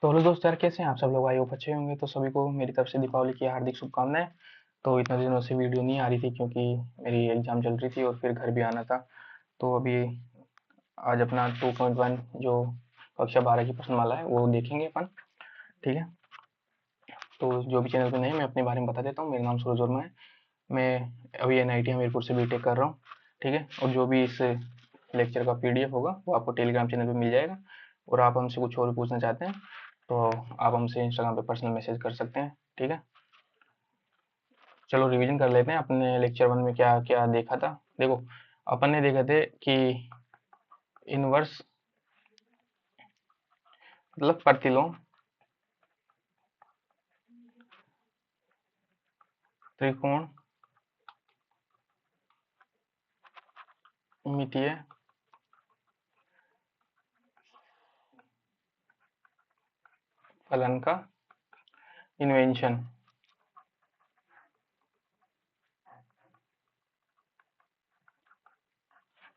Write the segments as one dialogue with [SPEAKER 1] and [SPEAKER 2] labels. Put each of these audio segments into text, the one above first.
[SPEAKER 1] तो हेलो दोस्त यार, कैसे हैं आप सब लोग? आई होप अच्छे होंगे। तो सभी को मेरी तरफ से दीपावली की हार्दिक शुभकामनाएं। तो इतने दिनों से वीडियो नहीं आ रही थी क्योंकि मेरी एग्जाम चल रही थी और फिर घर भी आना था। तो अभी आज अपना 2.1 जो कक्षा 12 की प्रश्नमाला है वो देखेंगे अपन। ठीक है। तो जो भी चैनल पे नहीं है, मैं अपने बारे में बता देता हूँ। मेरा नाम सूरज वर्मा है। मैं अभी एनआईटी हमीरपुर से बीटेक कर रहा हूँ। ठीक है। और जो भी इस लेक्चर का पीडीएफ होगा वो आपको टेलीग्राम चैनल पे मिल जाएगा। और आप हमसे कुछ और भी पूछना चाहते हैं तो आप हमसे इंस्टाग्राम पे पर्सनल मैसेज कर सकते हैं। ठीक है। चलो रिवीजन कर लेते हैं अपने लेक्चर 1 में क्या क्या देखा था। देखो, अपन ने देखे थे कि इनवर्स मतलब प्रतिलोम त्रिकोण मितीय फलन का इन्वेंशन।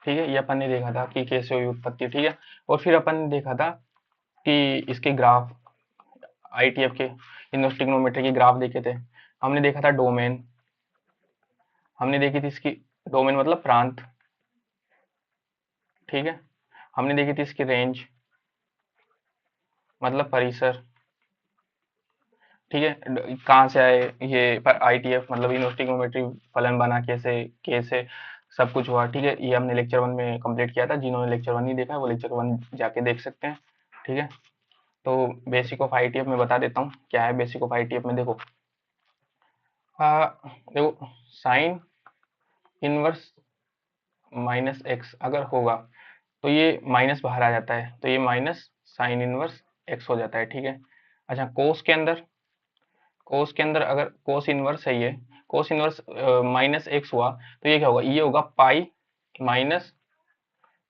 [SPEAKER 1] ठीक है, ये अपन ने देखा था कि कैसे हुई उत्पत्ति। ठीक है। और फिर अपन ने देखा था कि इसके ग्राफ, आईटीएफ के इनवर्स ट्रिग्नोमेट्री के ग्राफ देखे थे। हमने देखा था डोमेन, हमने देखी थी इसकी डोमेन मतलब प्रांत। ठीक है। हमने देखी थी इसकी रेंज मतलब परिसर। ठीक है। कहाँ से आए ये आईटीएफ मतलब इनवर्स ट्रिग्नोमेट्री फलन बना कैसे, कैसे सब कुछ हुआ। ठीक है। ये हमने लेक्चर 1 में कंप्लीट किया था। जिन्होंने लेक्चर 1 नहीं देखा है वो लेक्चर 1 जाके देख सकते हैं। ठीक है। तो बेसिक ऑफ आईटीएफ में बता देता हूँ क्या है बेसिक ऑफ आईटीएफ में। देखो, देखो साइन इनवर्स माइनस एक्स अगर होगा तो ये माइनस बाहर आ जाता है, तो ये माइनस साइन इनवर्स एक्स हो जाता है। ठीक है। अच्छा, कोस के अंदर अगर कोस इनवर्स है, ये कोस इनवर्स माइनस एक्स हुआ तो ये क्या होगा, ये होगा पाई माइनस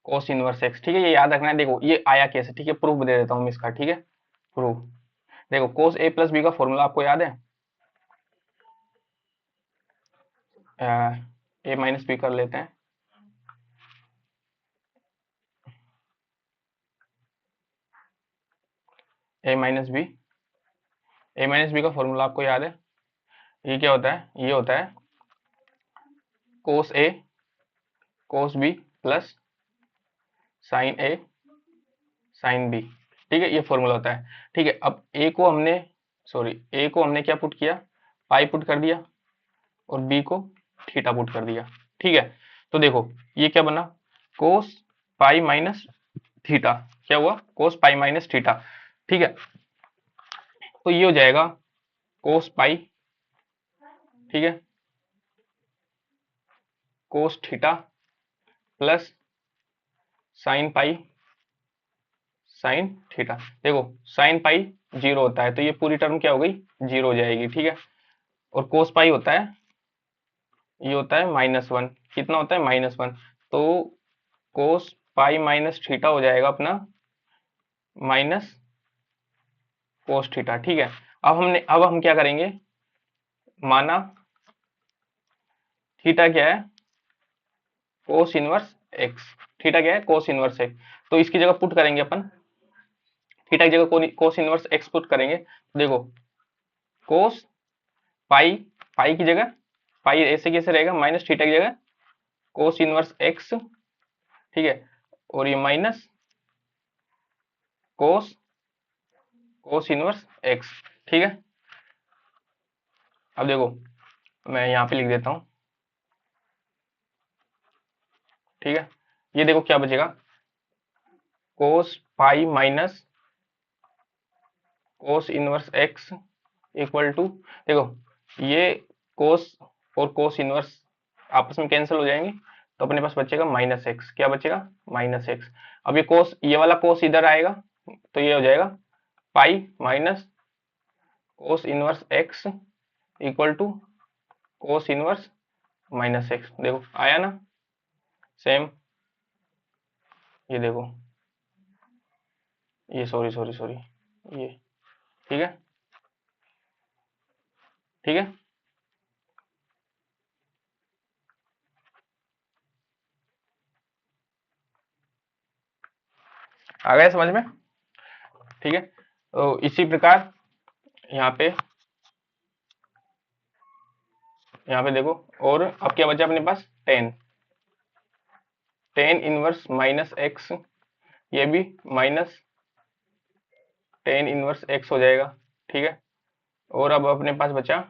[SPEAKER 1] कोस इनवर्स एक्स। ठीक है। ये याद रखना है। देखो ये आया कैसे। ठीक है, प्रूफ दे देता हूँ मैं इसका। ठीक है, प्रूफ। देखो कोस ए प्लस बी का फॉर्मूला आपको याद है। ए माइनस बी कर लेते हैं। ए माइनस बी, ए माइनस बी का फॉर्मूला आपको याद है। ये क्या होता है, ये होता है कोस ए कोस बी प्लस साइन ए साइन बी। ठीक है, ये फॉर्मूला होता है। ठीक है। अब ए को हमने, सॉरी, ए को हमने क्या पुट किया, पाई पुट कर दिया, और बी को थीटा पुट कर दिया। ठीक है। तो देखो ये क्या बना, कोस पाई माइनस थीटा। क्या हुआ, कोस पाई माइनस थीटा। ठीक है। तो ये हो जाएगा कोस पाई, ठीक है, cos theta plus sine pi sine theta. देखो साइन पाई जीरो होता है तो ये पूरी टर्म क्या हो गई, जीरो हो जाएगी। ठीक है। और कोस पाई होता है, ये होता है -1। कितना होता है, -1। तो कोस पाई माइनस थीटा हो जाएगा अपना माइनस कोस थीटा। ठीक है। अब हम क्या करेंगे, माना थीटा क्या है, कोस इनवर्स एक्स। थीटा क्या है, कोस इनवर्स एक्स। तो इसकी जगह पुट करेंगे अपन, थीटा की जगह कोस इनवर्स एक्स पुट करेंगे। देखो कोस पाई, पाई की जगह, पाई ऐसे कैसे रहेगा, माइनस थीटा की जगह कोस इनवर्स एक्स। ठीक है। और ये माइनस कोस कोस इनवर्स एक्स। ठीक है। अब देखो मैं यहाँ पे लिख देता हूँ। ठीक है। ये देखो क्या बचेगा, cos pi minus cos inverse x equal to, देखो ये कोस और कोस इनवर्स आपस में कैंसिल हो जाएंगे तो अपने पास बचेगा माइनस एक्स। क्या बचेगा, माइनस एक्स। अब ये कोस, ये वाला कोस इधर आएगा तो ये हो जाएगा pi minus cos inverse x equal to cos inverse minus x. देखो आया ना, सेम। ये देखो, ये सॉरी सॉरी सॉरी, ये। ठीक है, ठीक है। आ गया समझ में। ठीक है। तो इसी प्रकार यहाँ पे देखो, और अब क्या बचा अपने पास, टेन इनवर्स माइनस एक्स, ये भी माइनस टेन इनवर्स एक्स हो जाएगा। ठीक है, और अब अपने पास बचा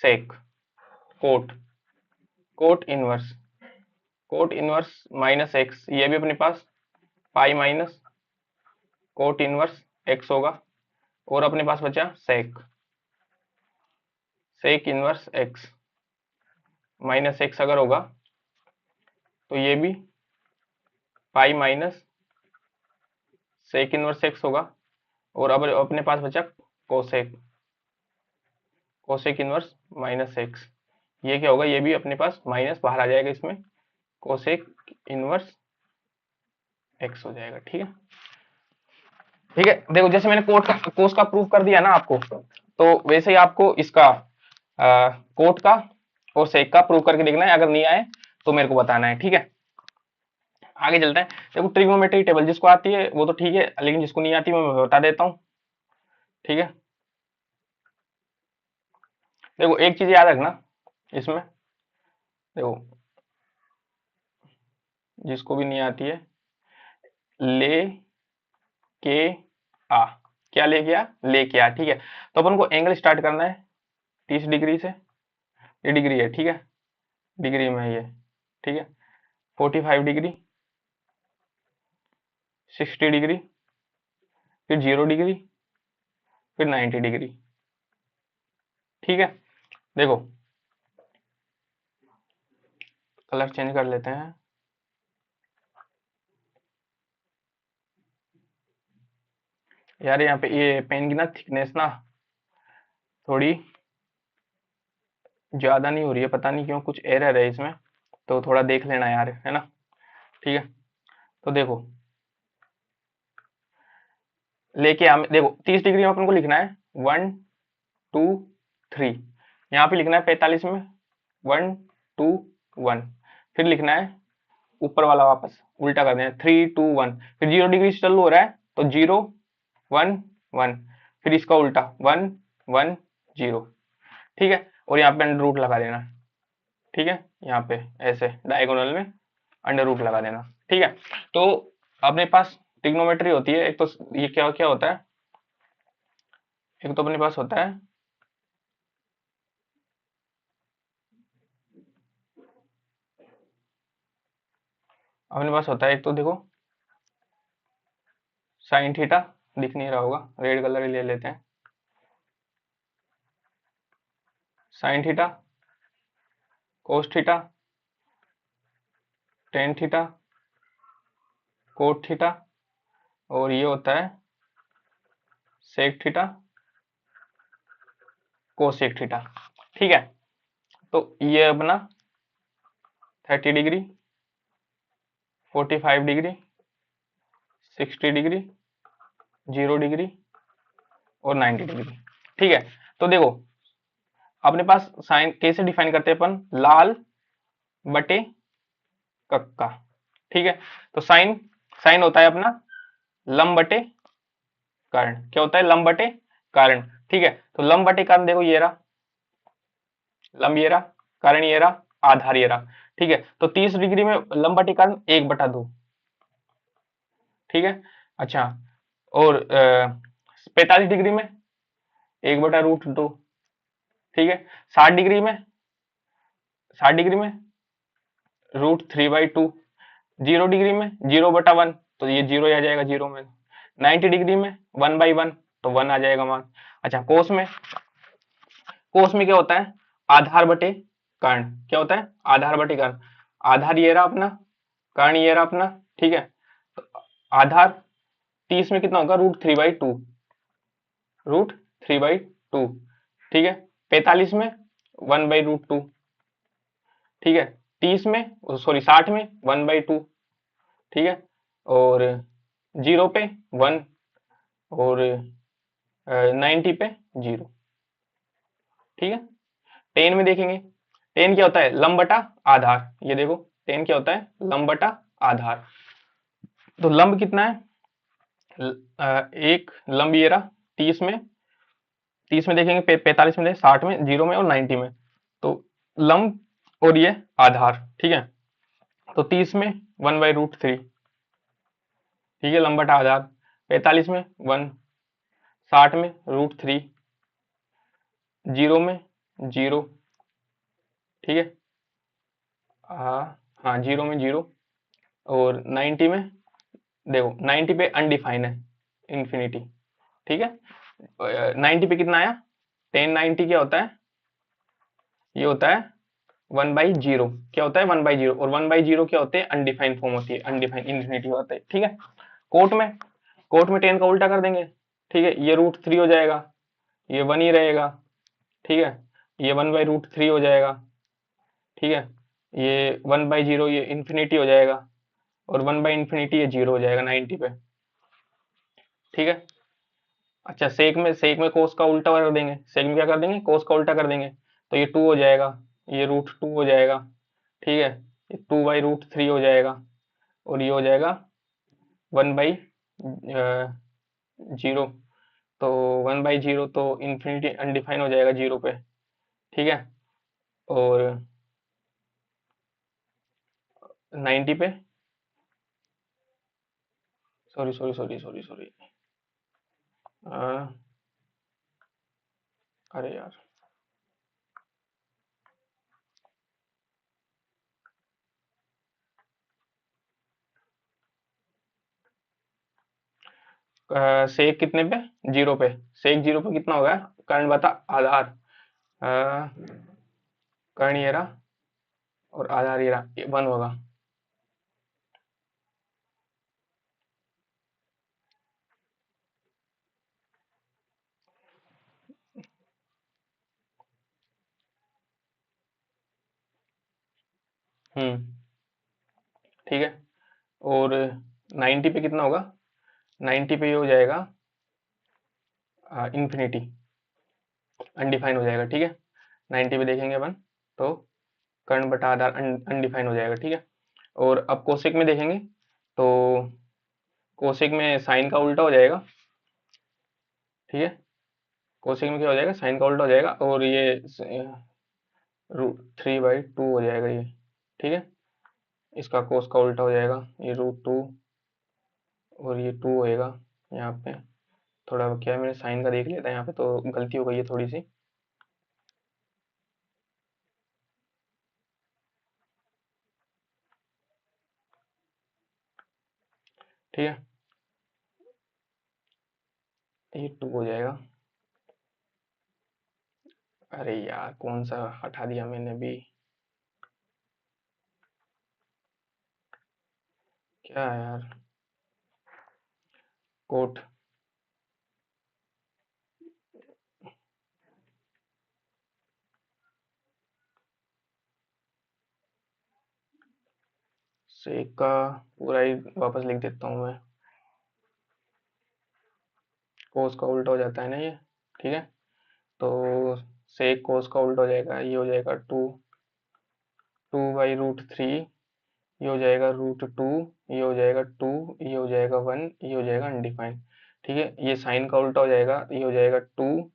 [SPEAKER 1] sec, cot cot inverse minus X, ये भी अपने पास pi minus cot inverse X होगा। और अपने पास बचा sec inverse X minus X अगर होगा तो ये भी pi minus sec inverse X होगा। और अब अपने पास बचा कोसेक इनवर्स माइनस एक्स, ये क्या होगा, ये भी अपने पास माइनस बाहर आ जाएगा, इसमें कोसेक इनवर्स एक्स हो जाएगा। ठीक है, ठीक है। देखो जैसे मैंने कोस का प्रूफ कर दिया ना आपको, तो वैसे ही आपको इसका कोट का और सेक का प्रूव करके देखना है। अगर नहीं आए तो मेरे को बताना है। ठीक है, आगे चलते हैं। देखो ट्रिग्नोमेट्री टेबल जिसको आती है वो तो ठीक है, लेकिन जिसको नहीं आती मैं बता देता हूँ। ठीक है, देखो एक चीज याद रखना इसमें, देखो जिसको भी नहीं आती है, ले के आ, क्या ले गया, लेके आ। ठीक है, तो अपन को एंगल स्टार्ट करना है 30 डिग्री से, ये डिग्री है। ठीक है, डिग्री में ये, ठीक है, 45 डिग्री, 60 डिग्री, फिर 0 डिग्री, फिर 90 डिग्री। ठीक है, देखो कलर चेंज कर लेते हैं। यार यहाँ पे ये पेन की ना थिकनेस ना थोड़ी ज्यादा नहीं हो रही है, पता नहीं क्यों, कुछ एरर है इसमें, तो थोड़ा देख लेना यार, है ना। ठीक है, तो देखो लेके हम देखो 30 डिग्री में अपन को लिखना है 1 2 3, यहाँ पे लिखना है 45 में 1 2 1, फिर लिखना है ऊपर वाला वापस उल्टा कर देना 3 2 1, फिर 0 डिग्री से चालू हो रहा है तो 0 1 1, फिर इसका उल्टा 1 1 0। ठीक है, और यहाँ पे अंडर रूट लगा देना। ठीक है, यहाँ पे ऐसे डायगोनल में अंडर रूट लगा देना। ठीक है, तो अपने पास ट्रिग्नोमेट्री होती है, एक तो ये क्या क्या होता है, एक तो अपने पास होता है एक तो देखो साइन थीटा, दिख नहीं रहा होगा, रेड कलर ही ले लेते हैं, sine theta, cos theta, tan theta, cot theta, और ये होता है सेक थीटा, कोसेक थीटा। ठीक है, तो ये अपना 30 डिग्री, 45 डिग्री, 60 डिग्री, 0 डिग्री और 90 डिग्री। ठीक है, तो देखो अपने पास साइन कैसे डिफाइन करते हैं अपन, लाल बटे कक्का। ठीक है, तो साइन साइन होता है अपना लंब बटे कर्ण, क्या होता है, लंब बटे कर्ण। ठीक है, तो लंब बटे कर्ण देखो ये रहा, लंब ये रहा, कर्ण ये रहा, आधार ये रहा। ठीक है, तो 30 डिग्री में लंब बटे कर्ण 1/2। ठीक है, अच्छा, और 45 डिग्री में 1/√2। ठीक है, 60 डिग्री में √3/2, 0 डिग्री में 0/1, तो ये जीरो आ जाएगा जीरो में, 90 डिग्री में 1/1, तो 1 आ जाएगा मान। अच्छा, कोस में क्या होता है, आधार बटे कर्ण, क्या होता है, आधार बटे कर्ण, आधार ये रहा अपना, कर्ण ये रहा अपना। ठीक है, तो आधार 30 में कितना होगा, √3/2। ठीक है, 45 में 1/√2। ठीक है, 30 में सॉरी 60 में 1/2। ठीक है, और 0 पे 1, और 90 पे 0। ठीक है, 10 में देखेंगे, 10 क्या होता है, लंब बटा आधार, ये देखो 10 क्या होता है, लंब बटा आधार। तो लंब कितना है, एक लंब ये रहा 30 में देखेंगे, 45 में, 60 में, 0 में और 90 में। तो लंब और ये आधार, ठीक है। तो 30 में 1/√3, ठीक है, लंब बटा आधार। 45 में 1, 60 में √3, 0 में 0, ठीक है। हाँ 0 में 0, और 90 में, देखो 90 पे अनडिफाइन है, इंफिनिटी, ठीक है। 90 पे कितना आया, 1090 क्या होता है, ये होता है 1/0, क्या होता है 1/0, और 1/0 क्या होते हैं, अनडिफाइंड फॉर्म होती है, अनडिफाइंड इंफिनिटी होता है, ठीक है। कोट में कोट में 10 का उल्टा कर देंगे, ठीक है, ये √3 हो जाएगा, ये 1 ही रहेगा, ठीक है, ये 1/√3 हो जाएगा, ठीक है, ये 1/0 ये इंफिनिटी हो जाएगा, और 1/∞ ये 0 हो जाएगा 90 पे, ठीक है। अच्छा, सेक में कोस का उल्टा कर देंगे, सेक में क्या कर देंगे, कोस का उल्टा कर देंगे, तो ये 2 हो जाएगा, ये √2 हो जाएगा, ठीक है, ये 2/√3 हो जाएगा, और ये हो जाएगा 1/0। तो 1/0 तो इंफिनिटी अनडिफाइन हो जाएगा 0 पे, ठीक है, और 90 पे, sorry sorry sorry sorry sorry, अरे यार, सेक कितने पे, 0 पे, सेक 0 पे कितना होगा, कर्ण बता आधार, कर्ण ये रहा और आधार ये रहा, ये 1 होगा। हम्म, ठीक है, और 90 पे कितना होगा, 90 पे ये हो जाएगा इंफिनिटी, अनडिफाइन हो जाएगा, ठीक है। 90 पे देखेंगे अपन, तो कर्ण बटा आधार अनडिफाइन हो जाएगा, ठीक है। और अब कोसेक में देखेंगे, तो कोसेक में साइन का उल्टा हो जाएगा, ठीक है, कोसेक में क्या हो जाएगा, साइन का उल्टा हो जाएगा, और ये √3/2 हो जाएगा ये, ठीक है। इसका कोस का उल्टा हो जाएगा, ये √2, और ये 2 होएगा यहाँ पे। थोड़ा क्या है, मैंने साइन का देख लिया था यहाँ पे, तो गलती हो गई है थोड़ी सी, ठीक है, ये 2 हो जाएगा। अरे यार, कौन सा हटा दिया मैंने भी, क्या है यार, कोट, सेक का पूरा ही वापस लिख देता हूँ मैं, कोस का उल्टा हो जाता है ना ये, ठीक है। तो सेक कोस का उल्टा हो जाएगा, ये हो जाएगा 2/√3, ये हो जाएगा √2, ये हो जाएगा 2, ये हो जाएगा 1, ये हो जाएगा अनडिफाइंड, ठीक है। ये साइन का उल्टा हो जाएगा, ये हो जाएगा 2,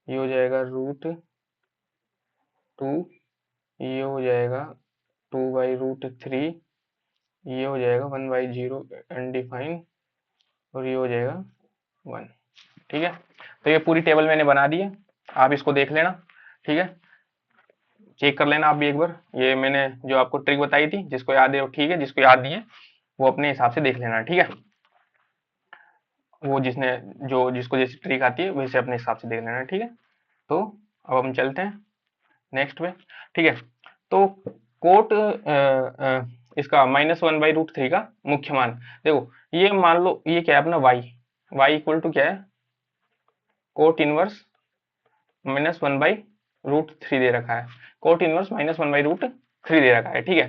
[SPEAKER 1] ये हो जाएगा √2, ये हो जाएगा 2/√3, ये हो जाएगा 1/0 अनडिफाइंड, और ये हो जाएगा 1, ठीक है। तो ये पूरी टेबल मैंने बना दी है, आप इसको देख लेना, ठीक है, चेक कर लेना आप भी एक बार। ये मैंने जो आपको ट्रिक बताई थी, जिसको याद है वो ठीक है, जिसको याद नहीं है वो अपने हिसाब से देख लेना, ठीक है। वो जिसको जैसी ट्रिक आती है वैसे अपने हिसाब से देख लेना, ठीक है। तो अब हम चलते हैं नेक्स्ट पे, ठीक है। तो कोट इसका -1/√3 का मुख्य मान, देखो ये मान लो, ये क्या है अपना y इक्वल टू क्या है, कोट इनवर्स -1/√3 दे रखा है, कोट इनवर्स -1/√3 दे रखा है, ठीक है।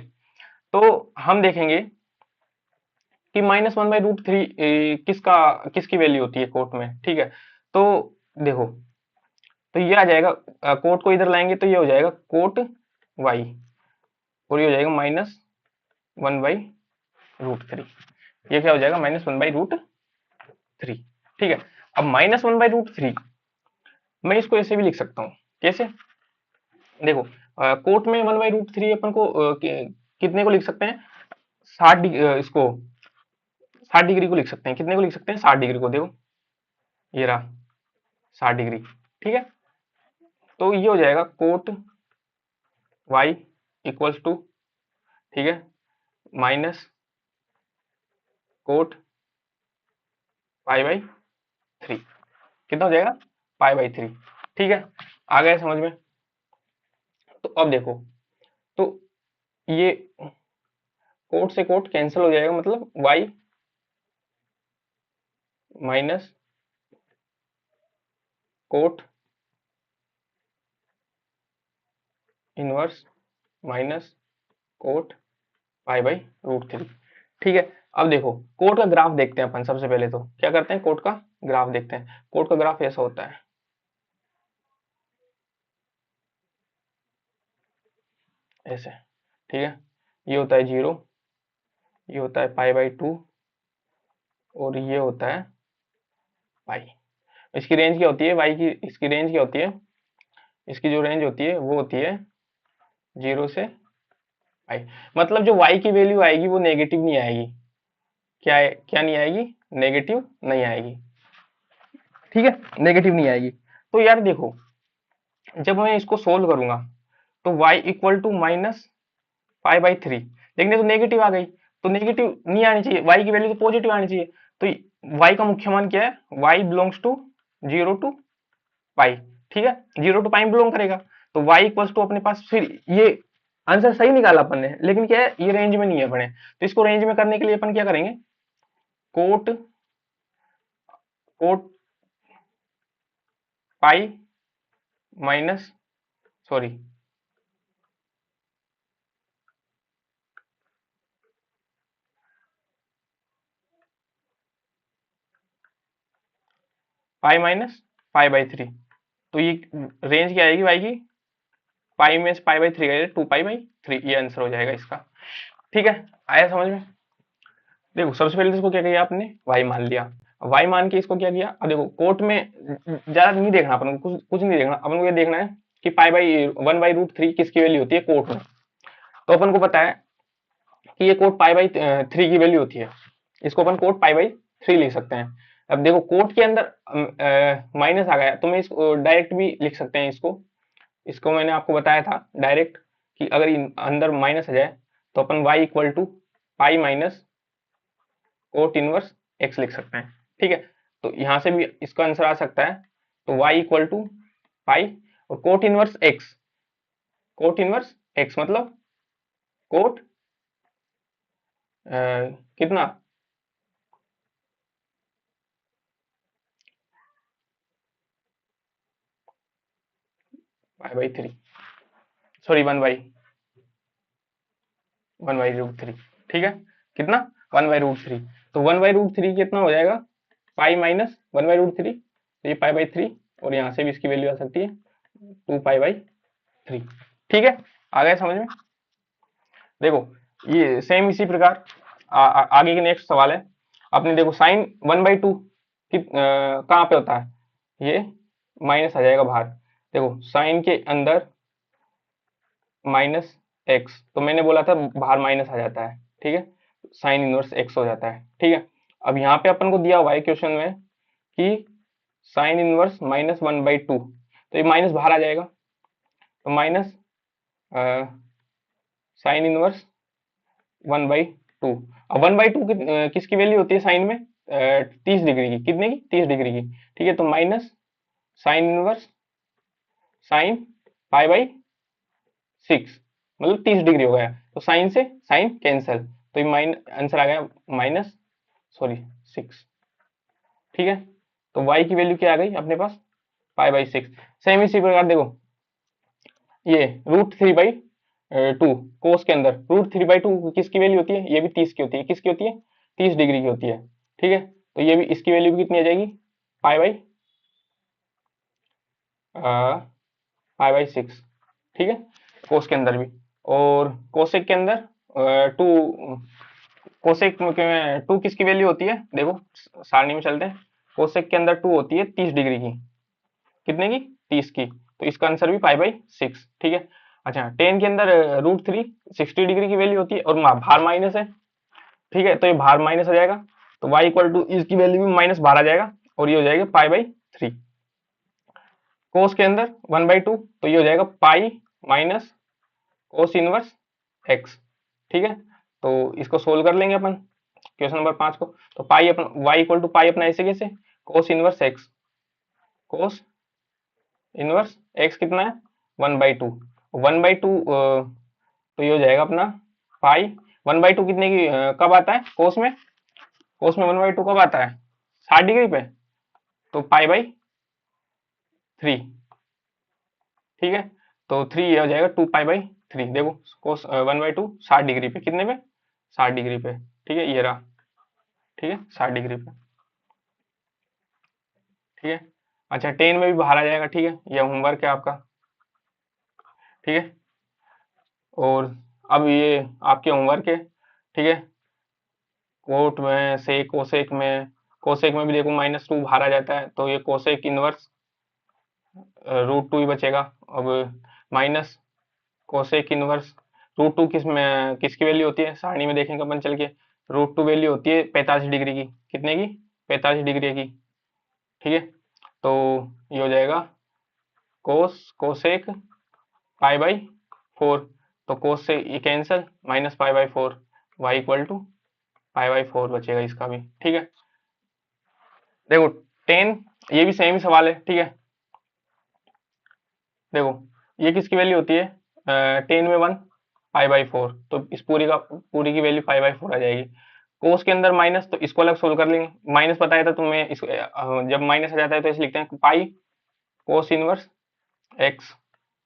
[SPEAKER 1] तो हम देखेंगे कि -1/√3 किसकी वैल्यू होती है कोट में, ठीक है। तो देखो, तो ये आ जाएगा, कोट को इधर लाएंगे तो ये हो जाएगा कोट y, और ये हो जाएगा -1/√3, ये क्या हो जाएगा -1/√3, 3। ठीक है, अब -1/√3 मैं इसको ऐसे भी लिख सकता हूँ। कैसे? देखो, कोट में 1/√3 अपन को कितने को लिख सकते हैं? 60 डिग्री, इसको 60 डिग्री को लिख सकते हैं। कितने को लिख सकते हैं? 60 डिग्री को। देखो ये रहा 60 डिग्री। ठीक है, तो ये हो जाएगा कोट वाई इक्वल्स टू, ठीक है, माइनस कोट पाई/3। कितना हो जाएगा? पाई/3। ठीक है, आ गया समझ में? तो अब देखो, तो ये कोट से कोट कैंसिल हो जाएगा, मतलब y minus cot inverse minus cot पाई/√3। ठीक है, अब देखो कोट का ग्राफ देखते हैं अपन। सबसे पहले तो क्या करते हैं? कोट का ग्राफ देखते हैं। कोट का ग्राफ ऐसा होता है, ऐसे। ठीक है, ये होता है 0, ये होता है पाई/2 और ये होता है पाई। इसकी रेंज क्या होती है? y की इसकी रेंज क्या होती है? इसकी जो रेंज होती है वो होती है 0 से पाई। मतलब जो y की वैल्यू आएगी वो नेगेटिव नहीं आएगी। क्या है? क्या नहीं आएगी? नेगेटिव नहीं आएगी। ठीक है, नेगेटिव नहीं आएगी। तो यार देखो, जब मैं इसको सोल्व करूंगा तो y इक्वल टू -पाई/3, लेकिन ये तो नेगेटिव आ गई, तो नेगेटिव नहीं आनी चाहिए, y की वैल्यू तो पॉजिटिव आनी चाहिए। तो y का मुख्य मान क्या है? y बिलोंग्स टू 0 टू पाई। ठीक है, 0 टू पाई बिलोंग करेगा। तो y इक्वल्स टू अपने पास, फिर ये आंसर सही निकाला अपन ने, लेकिन क्या है? ये रेंज में नहीं है अपने। तो इसको रेंज में करने के लिए अपन क्या करेंगे? Cot cot pi minus, sorry, pi minus पाई/3। तो ये रेंज क्या आएगी वाई की? पाई में से पाई/3 गए 2 पाई/3, ये आंसर हो जाएगा इसका। ठीक है, आया समझ में? देखो सबसे पहले तो इसको क्या किया आपने? वाई मान लिया। वाई मान के इसको क्या किया? अब देखो कोट में ज्यादा नहीं देखना अपन को, कुछ कुछ नहीं देखना अपन को। ये देखना है कि पाई/1/√3 किसकी वैल्यू होती है कोट में। तो अपन को पता है कि ये कोट पाई/3 की वैल्यू होती है। इसको अपन कोट पाई/3 लिख सकते हैं। अब देखो कोट के अंदर माइनस आ गया, तो मैं इसको डायरेक्ट भी लिख सकते हैं। इसको इसको मैंने आपको बताया था डायरेक्ट, कि अगर अंदर माइनस आ जाए तो अपन y equal to pi minus cot inverse x लिख सकते हैं। ठीक है, तो यहां से भी इसका आंसर आ सकता है। तो y इक्वल टू पाई और कोट इनवर्स x मतलब कोट कितना? पाई/3, सॉरी 1/√3। ठीक है, कितना? 1/√3। तो 1/√3 कितना हो जाएगा? पाई माइनस 1/√3, तो ये पाई/3, और यहाँ से भी इसकी वैल्यू आ सकती है 2 पाई/3। ठीक है, आ गया समझ में? देखो ये सेम इसी प्रकार आगे के नेक्स्ट सवाल है। आपने देखो साइन 1/2 कहाँ पे होता है? ये माइनस आ जाएगा बाहर। देखो साइन के अंदर माइनस एक्स, तो मैंने बोला था बाहर माइनस आ जाता है। ठीक है, साइन इनवर्स एक्स हो जाता है। ठीक है, अब यहाँ पे अपन को दिया हुआ है क्वेश्चन में कि साइन इनवर्स -1/2, तो ये माइनस बाहर आ जाएगा, तो माइनस साइन इनवर्स 1/2। अब 1/2 किसकी वैल्यू होती है साइन में? 30 डिग्री की। कितने की? 30 डिग्री की। ठीक है, तो माइनस साइन इनवर्स साइन पाई/6, मतलब 30 डिग्री हो गया। तो साइन से साइन कैंसल, तो ये आंसर आ गया माइनस, सॉरी 6। ठीक है, तो y की वैल्यू क्या आ गई अपने पास? पाई/6। सेम इसी प्रकार देखो, ये √3/2 कोस के अंदर √3/2 किसकी वैल्यू होती है? ये भी 30 की होती है। किसकी होती है? 30 डिग्री की होती है। ठीक है, तो ये भी इसकी वैल्यू भी कितनी आ जाएगी? पाई/6। ठीक है, कोस के अंदर भी। और कोसेक के अंदर 2, कोसेक में 2 किसकी वैल्यू होती है? देखो सारणी में चलते हैं। कोसेक के अंदर 2 होती है 30 डिग्री की, कितने की, 30 की, तो इसका आंसर भी पाई/6, ठीक है। अच्छा, टेन के अंदर √3 60 डिग्री की वैल्यू होती है और भार माइनस है, ठीक है, तो ये भार माइनस हो जाएगा, तो y इक्वल टू इसकी वैल्यू भी माइनस बाहर आ जाएगा और ये हो जाएगा पाई/3। कोस के अंदर 1/2, तो ये हो जाएगा pi minus cos inverse x, ठीक है। तो इसको सोल्व कर लेंगे अपन क्वेश्चन नंबर 5 को। तो पाई अपन y इक्वल टू पाई अपना ऐसे कैसे, cos inverse x, cos inverse x कितना है 1/2, 1/2, तो ये हो जाएगा अपना पाई 1/2 कितने की कब आता है कोस में, कोस में 1/2 कब आता है 60 डिग्री पे, तो पाई/3, ठीक है। तो 3 ये हो जाएगा 2 पाई/3, देखो कोस 1/2 60 डिग्री पे, कितने पे 60 डिग्री पे, ठीक है, ये रहा, ठीक है 60 डिग्री पे, ठीक है। अच्छा, 10 में भी बाहर आ जाएगा, ठीक है, ये होमवर्क है आपका, ठीक है। और अब ये आपके होमवर्क है, ठीक है। कोट में से कोसेक में भी देखो -2 बाहर आ जाता है, तो ये कोसेक इनवर्स √2 ही बचेगा। अब माइनस कोसेक इनवर्स √2 किसकी वैल्यू होती है, सारणी में देखेंगे अपन चल के, √2 वैल्यू होती है 45 डिग्री की, कितने की 45 डिग्री की, ठीक है। तो ये हो जाएगा कोसेक पाई/4, तो कोस से ये कैंसिल, -पाई/4, y इक्वल टू पाई/4 बचेगा इसका भी, ठीक है। देखो 10, ये भी सेम ही सवाल है, ठीक है। देखो ये किसकी वैल्यू होती है 10 में 1 पाई/4, तो इस पूरी की वैल्यू पाई/4 आ जाएगी। कोस के अंदर माइनस, तो इसको अलग सोल्व कर लेंगे, माइनस बताया था तुम्हें, इसको जब माइनस आ जाता है तो इसे लिखते हैं पाई कोस इनवर्स x,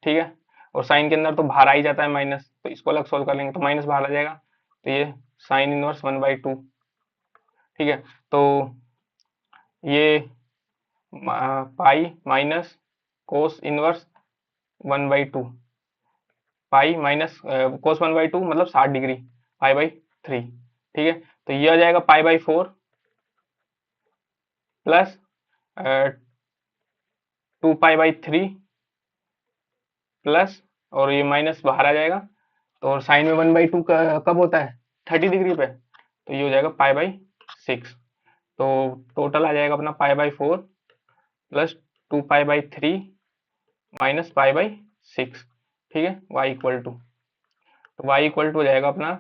[SPEAKER 1] ठीक है। और साइन के अंदर तो बाहर आ ही जाता है माइनस, तो इसको अलग सोल्व कर लेंगे, तो माइनस बाहर आ जाएगा, तो ये साइन इनवर्स 1/2, ठीक है। तो ये पाई माइनस कोस इनवर्स 1/2, पाई माइनस कोस 1/2 मतलब 60 डिग्री, पाई/3, ठीक है। तो ये आ जाएगा पाई/4 प्लस 2 पाई/3 प्लस, और ये माइनस बाहर आ जाएगा, तो और साइन में 1/2 कब होता है 30 डिग्री पे, तो ये हो जाएगा पाई/6। तो टोटल आ जाएगा अपना पाई/4 प्लस 2 पाई/3 माइनस पाई/6, ठीक है। y इक्वल टू, तो y इक्वल टू हो जाएगा अपना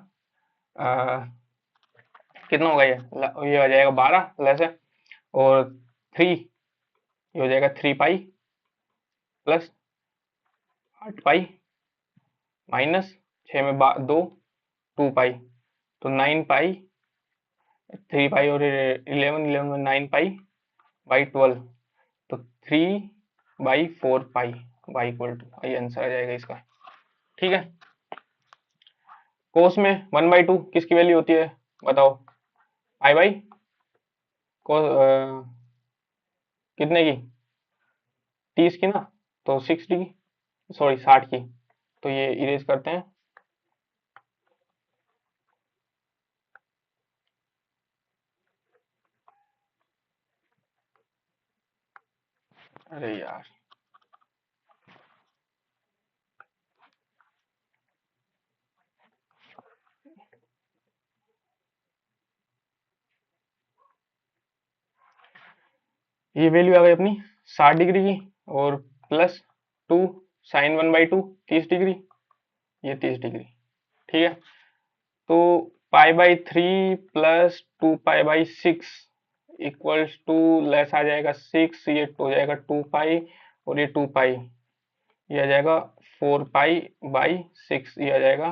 [SPEAKER 1] कितना होगा ये हो जाएगा 12 लेस है, और 3 ये हो जाएगा 3 पाई प्लस 8 पाई माइनस 6 में 2 2 पाई, तो 9 पाई, 3 पाई और 11 में 9 पाई/12, तो 3/4 पाई, y इक्वल टू, ये आंसर आ जाएगा इसका, ठीक है। कोस में 1/2 किसकी वैल्यू होती है बताओ, पाई को कितने की 30 की ना, तो 60 की, सॉरी 60 की, तो ये इरेज करते हैं, अरे यार ये वैल्यू आ गई अपनी 60 डिग्री की, और प्लस 2 साइन 1/2 30 डिग्री, ये 30 डिग्री, ठीक है। तो पाई/3 प्लस 2 पाई/6 इक्वल्स टू, लेस आ जाएगा 6, ये हो जाएगा 2 पाई, और ये 2 पाई, ये आ जाएगा 4 पाई/6, ये आ जाएगा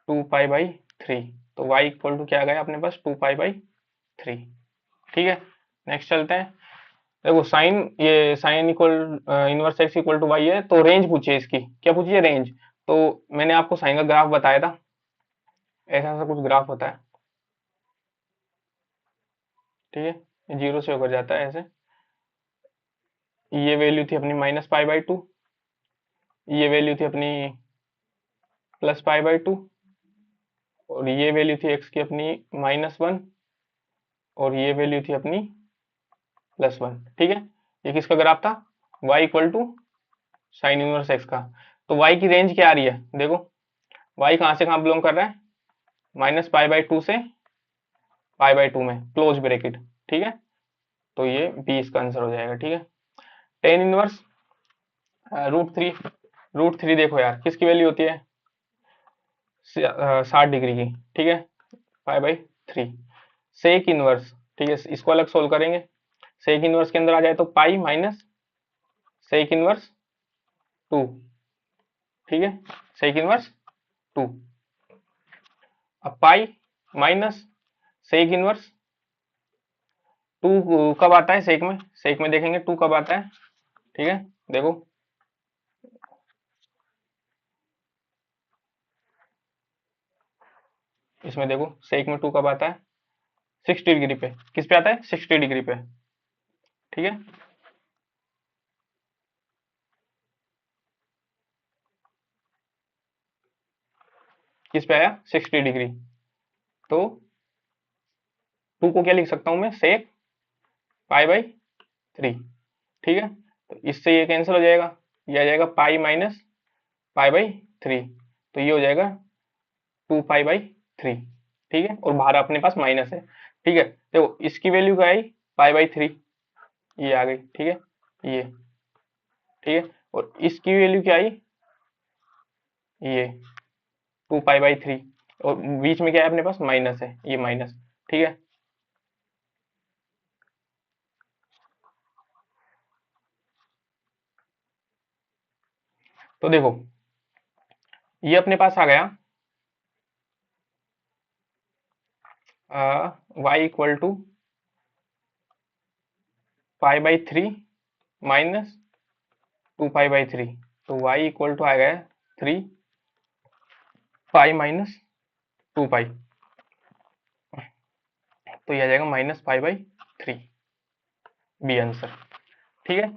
[SPEAKER 1] 2 पाई/3, तो y इक्वल टू क्या आ गया अपने पास 2 पाई/3, ठीक है। नेक्स्ट चलते हैं। देखो साइन, ये sine equal inverse x equal to y है, तो रेंज पूछिए इसकी, क्या पूछिए रेंज, तो मैंने आपको साइन का ग्राफ बताया था, ऐसा ऐसा कुछ ग्राफ होता है, ठीक है, 0 से होकर जाता है ऐसे, ये वैल्यू थी अपनी -पाई/2, ये वैल्यू थी अपनी +पाई/2, और ये वैल्यू थी एक्स की अपनी -1, और ये वैल्यू थी अपनी +1। ठीक है, ये किसका ग्राफ था, y equal to sine inverse x का। तो y की रेंज क्या आ रही है, देखो y कहाँ से कहाँ बिलोंग कर रहा है, -π/2 से π/2 में, क्लोज ब्रैकेट। ठीक है, तो ये b इसका आंसर हो जाएगा। ठीक है, टेन इनवर्स √3 देखो यार किसकी वैल्यू होती है, 60 डिग्री की। ठीक है, π/3 सेक इनवर्स। ठीक है, इसको अलग सोल्व करेंगे। सेक इनवर्स के अंदर आ जाए तो पाई माइनस सेक इनवर्स 2। ठीक है, सेक इनवर्स 2। अब पाई माइनस सेक इनवर्स 2 कब आता है सेक में देखेंगे 2 कब आता है। ठीक है, देखो इसमें देखो सेक में 2 कब आता है, 60 डिग्री पे। किस पे आता है, 60 डिग्री पे। ठीक है, किस पे आया, 60 डिग्री। तो 2 को क्या लिख सकता हूं मैं, सेक π/3। ठीक है, तो इससे ये कैंसिल हो जाएगा, ये आ जाएगा पाई माइनस π/3। तो ये हो जाएगा 2π/3। ठीक है, और बाहर अपने पास माइनस है। ठीक है, देखो इसकी वैल्यू क्या आई, π/3, ये आ गई। ठीक है, ये ठीक है, और इसकी वैल्यू क्या आई, ये 2π/3, और बीच में क्या है अपने पास, माइनस है, ये माइनस। ठीक है, तो देखो ये अपने पास आ गया y इक्वल टू π/3 माइनस 2π/3। तो y इक्वल टू आ गया 3π माइनस 2π। तो ये आ जाएगा -π/3, बी आंसर। ठीक है,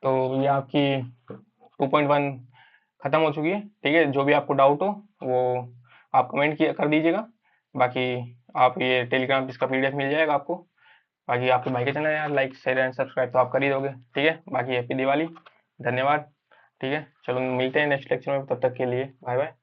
[SPEAKER 1] तो ये आपकी 2.1 खत्म हो चुकी है। ठीक है, जो भी आपको डाउट हो वो आप कमेंट किया कर दीजिएगा। बाकी आप ये टेलीग्राम इसका पीडीएफ मिल जाएगा आपको। बाकी आपके भाई के चैनल यार लाइक शेयर एंड सब्सक्राइब तो आप कर ही दोगे। ठीक है, बाकी हैप्पी दिवाली, धन्यवाद। ठीक है, चलो मिलते हैं नेक्स्ट लेक्चर में, तब तक के लिए बाय बाय।